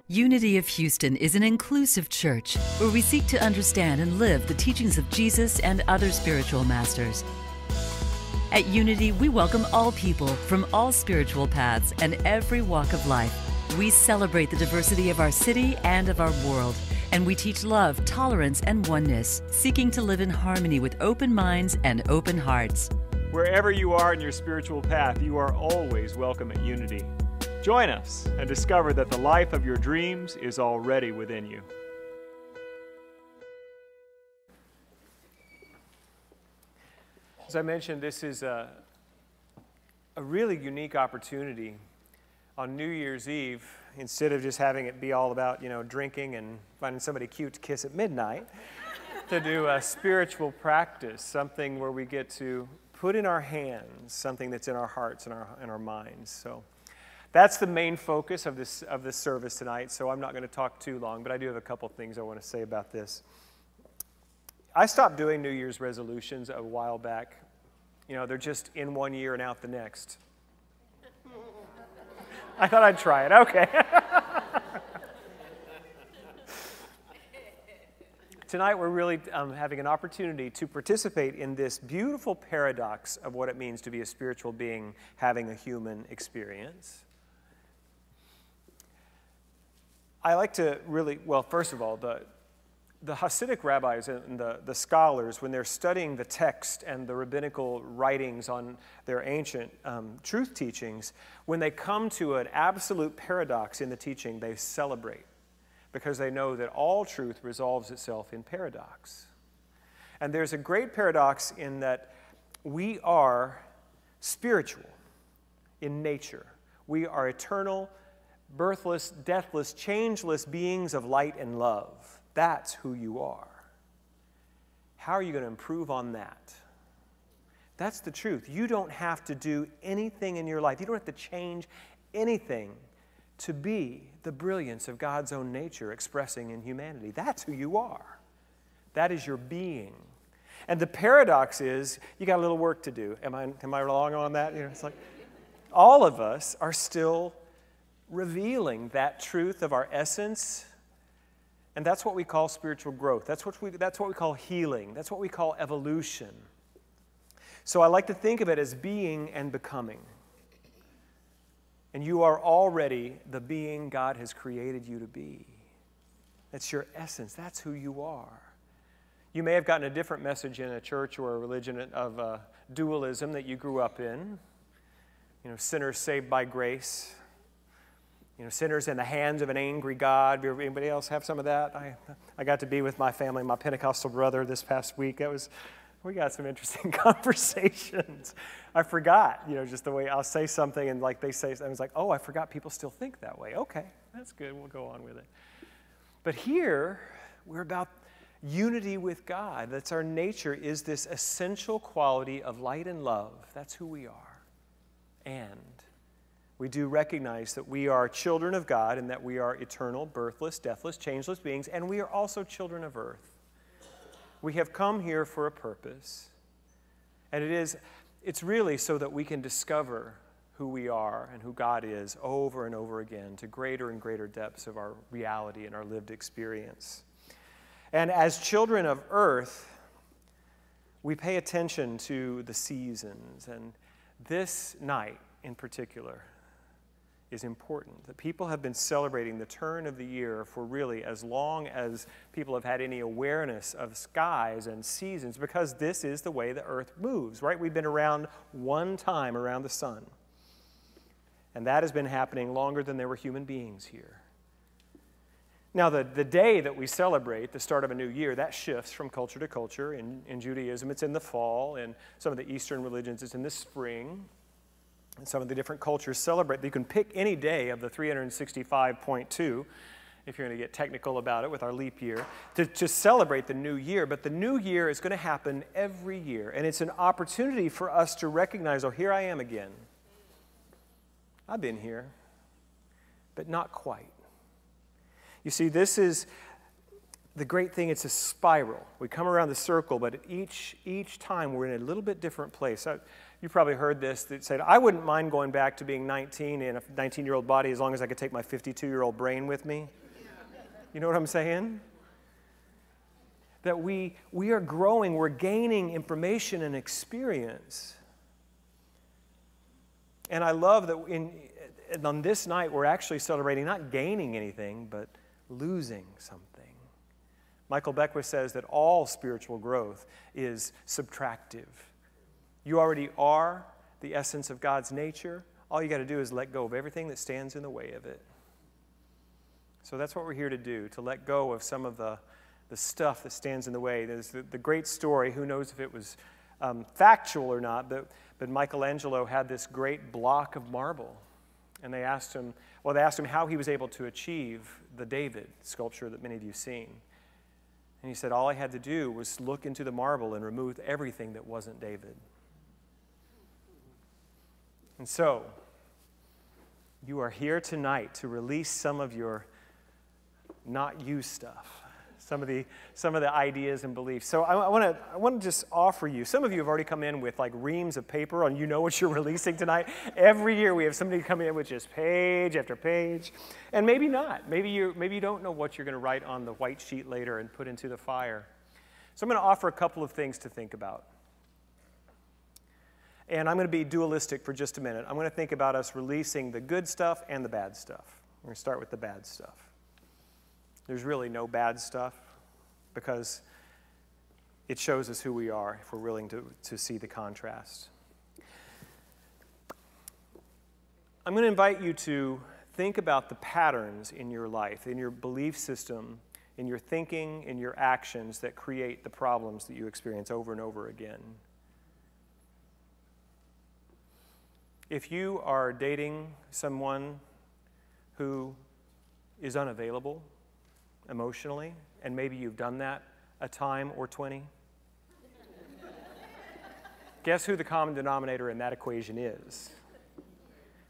Unity of Houston is an inclusive church where we seek to understand and live the teachings of Jesus and other spiritual masters. At Unity, we welcome all people from all spiritual paths and every walk of life. We celebrate the diversity of our city and of our world, and we teach love, tolerance, and oneness, seeking to live in harmony with open minds and open hearts. Wherever you are in your spiritual path, you are always welcome at Unity. Join us and discover that the life of your dreams is already within you. As I mentioned, this is a really unique opportunity on New Year's Eve. Instead of just having it be all about, drinking and finding somebody cute to kiss at midnight, to do a spiritual practice, something where we get to put in our hands something that's in our hearts and our minds. So that's the main focus of this service tonight, so I'm not going to talk too long, but I do have a couple things I want to say about this. I stopped doing New Year's resolutions a while back. They're just in one year and out the next. I thought I'd try it. Okay. Tonight we're really having an opportunity to participate in this beautiful paradox of what it means to be a spiritual being having a human experience. I like to really, first of all, the Hasidic rabbis and the scholars, when they're studying the text and the rabbinical writings on their ancient truth teachings, when they come to an absolute paradox in the teaching, they celebrate, because they know that all truth resolves itself in paradox. And there's a great paradox in that we are spiritual in nature. We are eternal, birthless, deathless, changeless beings of light and love. That's who you are. How are you going to improve on that? That's the truth. You don't have to do anything in your life. You don't have to change anything to be the brilliance of God's own nature expressing in humanity. That's who you are. That is your being. And the paradox is, you got a little work to do. Am I wrong on that? It's like all of us are still revealing that truth of our essence, and that's what we call spiritual growth. That's what we call healing. That's what we call evolution. So I like to think of it as being and becoming. And you are already the being God has created you to be. That's your essence. That's who you are. You may have gotten a different message in a church or a religion of dualism that you grew up in. Sinners saved by grace. Sinners in the hands of an angry God. Anybody else have some of that? I got to be with my family, my Pentecostal brother this past week. We got some interesting conversations. I forgot, just the way I'll say something and like they say, I was like, oh, I forgot people still think that way. Okay, that's good. We'll go on with it. But here, we're about unity with God. That's our nature, is this essential quality of light and love. That's who we are. And we do recognize that we are children of God and that we are eternal, birthless, deathless, changeless beings, and we are also children of earth. We have come here for a purpose, and it's really so that we can discover who we are and who God is over and over again to greater and greater depths of our reality and our lived experience. And as children of earth, we pay attention to the seasons, and this night in particular is important. That people have been celebrating the turn of the year for really as long as people have had any awareness of skies and seasons, because this is the way the earth moves, right? We've been around one time around the sun. And that has been happening longer than there were human beings here. Now, the day that we celebrate, the start of a new year, that shifts from culture to culture. In Judaism, it's in the fall. In some of the Eastern religions, it's in the spring. And some of the different cultures celebrate. You can pick any day of the 365.2, if you're going to get technical about it with our leap year, to celebrate the new year. But the new year is going to happen every year. And it's an opportunity for us to recognize, oh, here I am again. I've been here, but not quite. You see, this is the great thing. It's a spiral. We come around the circle, but each time we're in a little bit different place. You probably heard this that said, I wouldn't mind going back to being 19 in a 19-year-old body as long as I could take my 52-year-old brain with me. You know what I'm saying? That we are growing, we're gaining information and experience. And I love that on this night we're actually celebrating not gaining anything, but losing something. Michael Beckwith says that all spiritual growth is subtractive. You already are the essence of God's nature. All you got to do is let go of everything that stands in the way of it. So that's what we're here to do, to let go of some of the stuff that stands in the way. There's the great story, who knows if it was factual or not, but Michelangelo had this great block of marble. And they asked him how he was able to achieve the David sculpture that many of you have seen. And he said, all I had to do was look into the marble and remove everything that wasn't David. And so, you are here tonight to release some of your not you stuff, some of the ideas and beliefs. So I want to just offer you, some of you have already come in with like reams of paper and you know what you're releasing tonight. Every year we have somebody come in with just page after page. And maybe not. Maybe you don't know what you're going to write on the white sheet later and put into the fire. So I'm going to offer a couple of things to think about. And I'm going to be dualistic for just a minute. I'm going to think about us releasing the good stuff and the bad stuff. We're going to start with the bad stuff. There's really no bad stuff because it shows us who we are if we're willing to see the contrast. I'm going to invite you to think about the patterns in your life, in your belief system, in your thinking, in your actions that create the problems that you experience over and over again. If you are dating someone who is unavailable emotionally, and maybe you've done that a time or 20, guess who the common denominator in that equation is?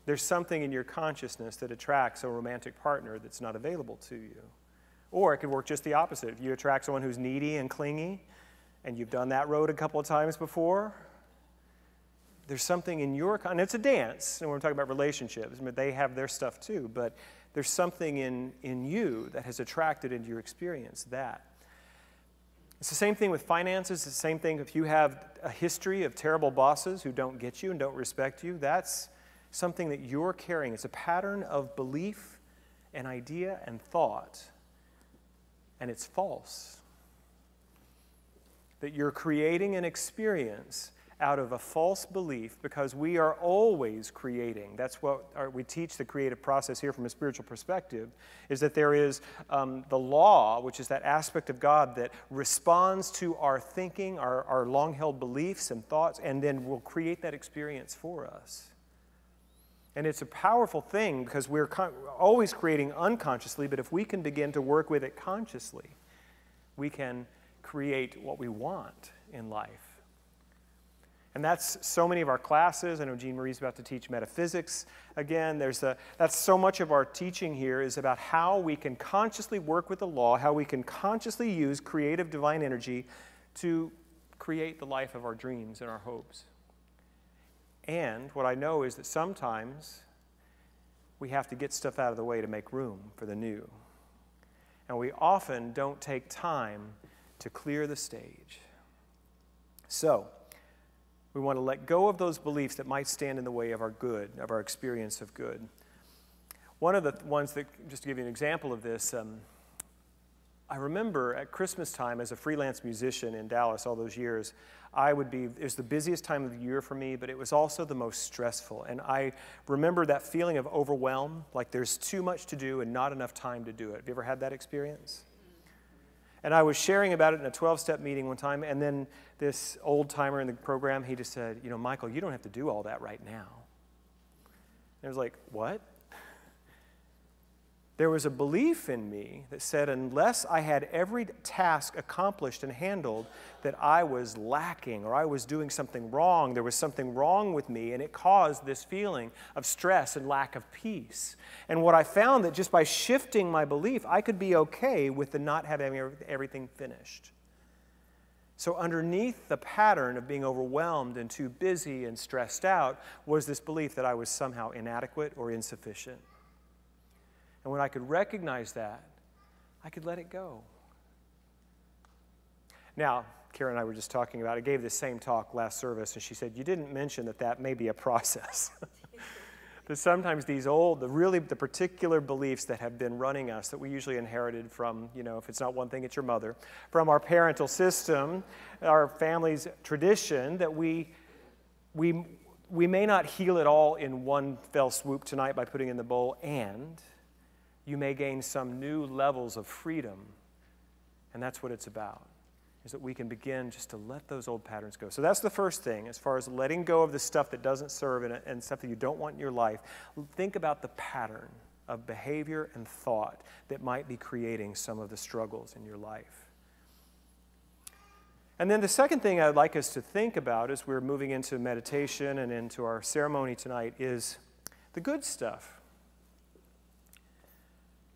There's something in your consciousness that attracts a romantic partner that's not available to you. Or it could work just the opposite. If you attract someone who's needy and clingy, and you've done that road a couple of times before, there's something in your, and it's a dance, and we're talking about relationships, but they have their stuff too, but there's something in you that has attracted into your experience that. It's the same thing with finances. It's the same thing if you have a history of terrible bosses who don't get you and don't respect you. That's something that you're carrying. It's a pattern of belief and idea and thought, and it's false. That you're creating an experience out of a false belief because we are always creating. That's what we teach the creative process here from a spiritual perspective, is that there is the law, which is that aspect of God that responds to our thinking, our long-held beliefs and thoughts, and then will create that experience for us. And it's a powerful thing because we're always creating unconsciously, but if we can begin to work with it consciously, we can create what we want in life. And that's so many of our classes. I know Jean Marie's about to teach metaphysics again. That's so much of our teaching here is about how we can consciously work with the law, how we can consciously use creative divine energy to create the life of our dreams and our hopes. And what I know is that sometimes we have to get stuff out of the way to make room for the new. And we often don't take time to clear the stage. So, we want to let go of those beliefs that might stand in the way of our good, of our experience of good. One of the ones that, just to give you an example of this, I remember at Christmas time as a freelance musician in Dallas all those years, it was the busiest time of the year for me, but it was also the most stressful. And I remember that feeling of overwhelm, like there's too much to do and not enough time to do it. Have you ever had that experience? And I was sharing about it in a 12-step meeting one time, and then this old-timer in the program, he just said, you know, Michael, you don't have to do all that right now. And I was like, what? There was a belief in me that said unless I had every task accomplished and handled, that I was lacking or I was doing something wrong. There was something wrong with me, and it caused this feeling of stress and lack of peace. And what I found that just by shifting my belief, I could be okay with the not having everything finished. So underneath the pattern of being overwhelmed and too busy and stressed out was this belief that I was somehow inadequate or insufficient. And when I could recognize that, I could let it go. Now, Karen and I were just talking about, I gave this same talk last service, and she said, you didn't mention that may be a process. That sometimes these the particular beliefs that have been running us, that we usually inherited from, if it's not one thing, it's your mother, from our parental system, our family's tradition, that we may not heal it all in one fell swoop tonight by putting it in the bowl, and you may gain some new levels of freedom. And that's what it's about, is that we can begin just to let those old patterns go. So that's the first thing, as far as letting go of the stuff that doesn't serve and stuff that you don't want in your life. Think about the pattern of behavior and thought that might be creating some of the struggles in your life. And then the second thing I'd like us to think about as we're moving into meditation and into our ceremony tonight is the good stuff.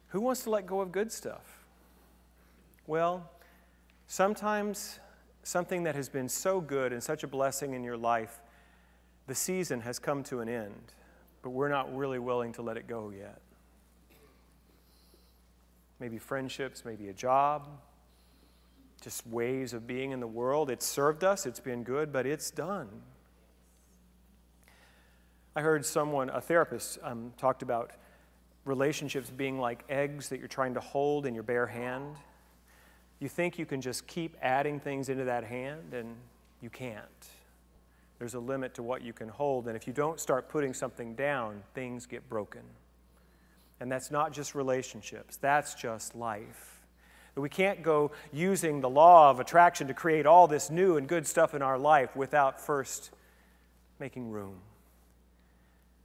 Who wants to let go of good stuff? Well, sometimes something that has been so good and such a blessing in your life, the season has come to an end, but we're not really willing to let it go yet. Maybe friendships, maybe a job, just ways of being in the world. It's served us, it's been good, but it's done. I heard a therapist, talked about relationships being like eggs that you're trying to hold in your bare hand. You think you can just keep adding things into that hand, and you can't. There's a limit to what you can hold, and if you don't start putting something down, things get broken. And that's not just relationships, that's just life. We can't go using the law of attraction to create all this new and good stuff in our life without first making room.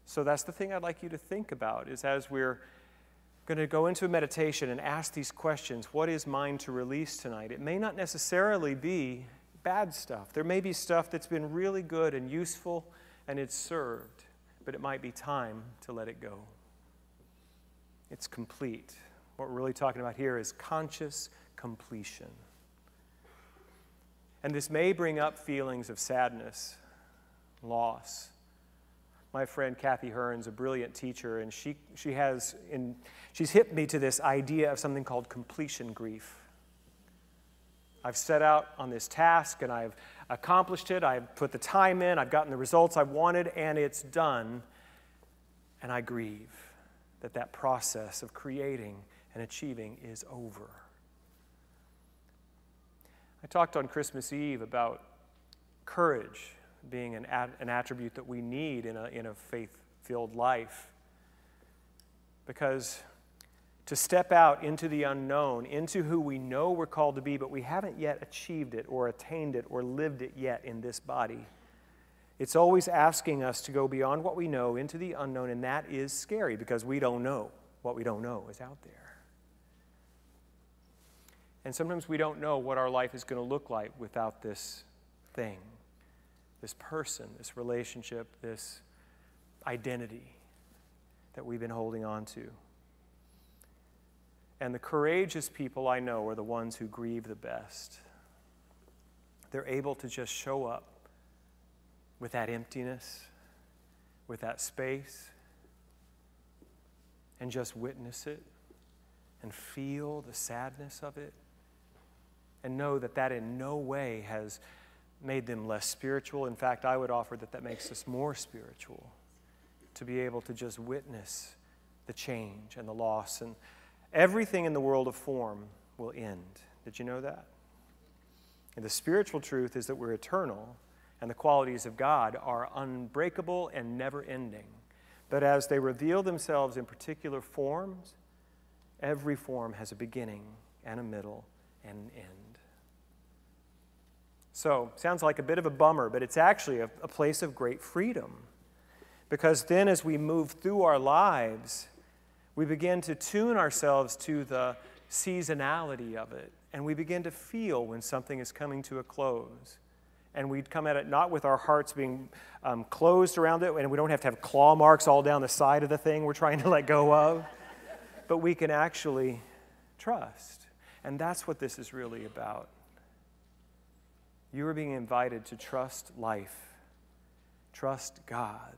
So that's the thing I'd like you to think about, is as we're going to go into a meditation and ask these questions, what is mine to release tonight? It may not necessarily be bad stuff. There may be stuff that's been really good and useful and it's served, but it might be time to let it go. It's complete. What we're really talking about here is conscious completion. And this may bring up feelings of sadness, loss. My friend Kathy Hearn's a brilliant teacher, and she's hit me to this idea of something called completion grief. I've set out on this task, and I've accomplished it. I've put the time in. I've gotten the results I wanted, and it's done. And I grieve that process of creating and achieving is over. I talked on Christmas Eve about courage being an attribute that we need in a faith-filled life. Because to step out into the unknown, into who we know we're called to be, but we haven't yet achieved it or attained it or lived it yet in this body, it's always asking us to go beyond what we know into the unknown, and that is scary because we don't know what we don't know is out there. And sometimes we don't know what our life is going to look like without this thing, this person, this relationship, this identity that we've been holding on to. And the courageous people I know are the ones who grieve the best. They're able to just show up with that emptiness, with that space, and just witness it and feel the sadness of it and know that in no way has made them less spiritual. In fact, I would offer that makes us more spiritual, to be able to just witness the change and the loss. And everything in the world of form will end. Did you know that? And the spiritual truth is that we're eternal, and the qualities of God are unbreakable and never-ending. But as they reveal themselves in particular forms, every form has a beginning and a middle and an end. So, sounds like a bit of a bummer, but it's actually a place of great freedom. Because then as we move through our lives, we begin to tune ourselves to the seasonality of it. And we begin to feel when something is coming to a close. And we come at it not with our hearts being closed around it, and we don't have to have claw marks all down the side of the thing we're trying to let go of. But we can actually trust. And that's what this is really about. You are being invited to trust life, trust God,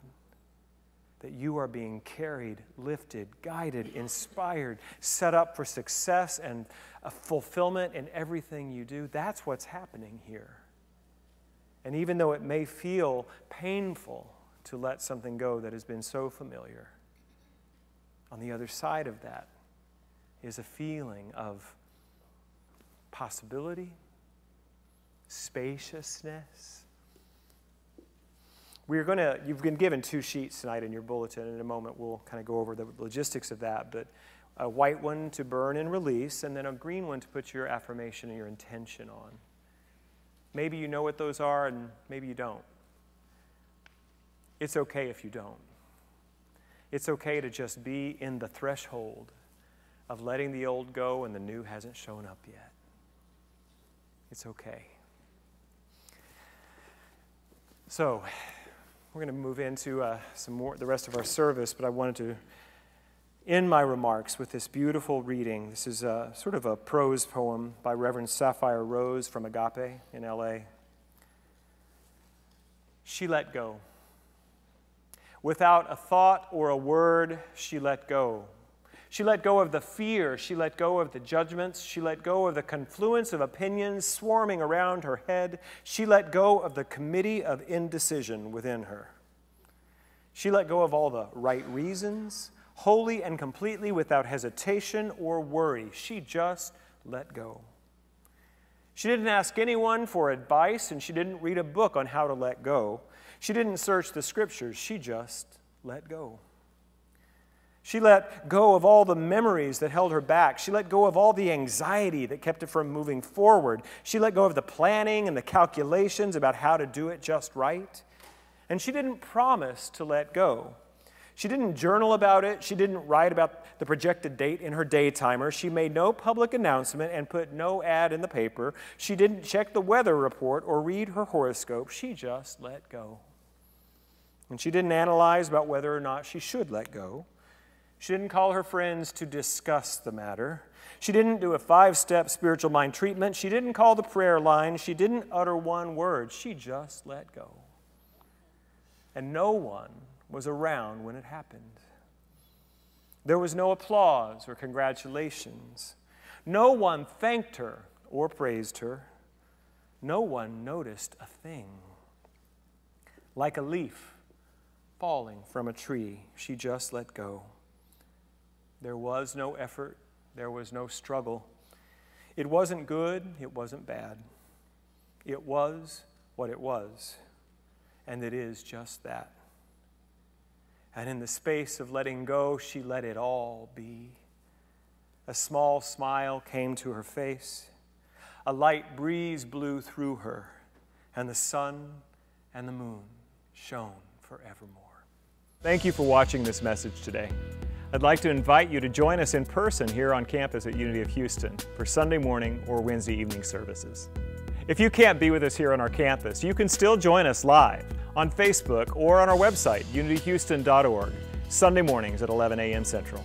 that you are being carried, lifted, guided, inspired, set up for success and a fulfillment in everything you do. That's what's happening here. And even though it may feel painful to let something go that has been so familiar, on the other side of that is a feeling of possibility, spaciousness. You've been given 2 sheets tonight in your bulletin. In a moment, we'll kind of go over the logistics of that. But a white one to burn and release, and then a green one to put your affirmation and your intention on. Maybe you know what those are, and maybe you don't. It's okay if you don't. It's okay to just be in the threshold of letting the old go and the new hasn't shown up yet. It's okay. So, we're going to move into the rest of our service, but I wanted to end my remarks with this beautiful reading. This is sort of a prose poem by Reverend Sapphire Rose from Agape in LA. She let go. Without a thought or a word, she let go. She let go of the fear. She let go of the judgments. She let go of the confluence of opinions swarming around her head. She let go of the committee of indecision within her. She let go of all the right reasons, wholly and completely without hesitation or worry. She just let go. She didn't ask anyone for advice, and she didn't read a book on how to let go. She didn't search the scriptures. She just let go. She let go of all the memories that held her back. She let go of all the anxiety that kept her from moving forward. She let go of the planning and the calculations about how to do it just right. And she didn't promise to let go. She didn't journal about it. She didn't write about the projected date in her day timer. She made no public announcement and put no ad in the paper. She didn't check the weather report or read her horoscope. She just let go. And she didn't analyze about whether or not she should let go. She didn't call her friends to discuss the matter. She didn't do a 5-step spiritual mind treatment. She didn't call the prayer line. She didn't utter one word. She just let go. And no one was around when it happened. There was no applause or congratulations. No one thanked her or praised her. No one noticed a thing. Like a leaf falling from a tree, she just let go. There was no effort. There was no struggle. It wasn't good. It wasn't bad. It was what it was. And it is just that. And in the space of letting go, she let it all be. A small smile came to her face. A light breeze blew through her. And the sun and the moon shone forevermore. Thank you for watching this message today. I'd like to invite you to join us in person here on campus at Unity of Houston for Sunday morning or Wednesday evening services. If you can't be with us here on our campus, you can still join us live on Facebook or on our website, unityhouston.org, Sunday mornings at 11 a.m. Central.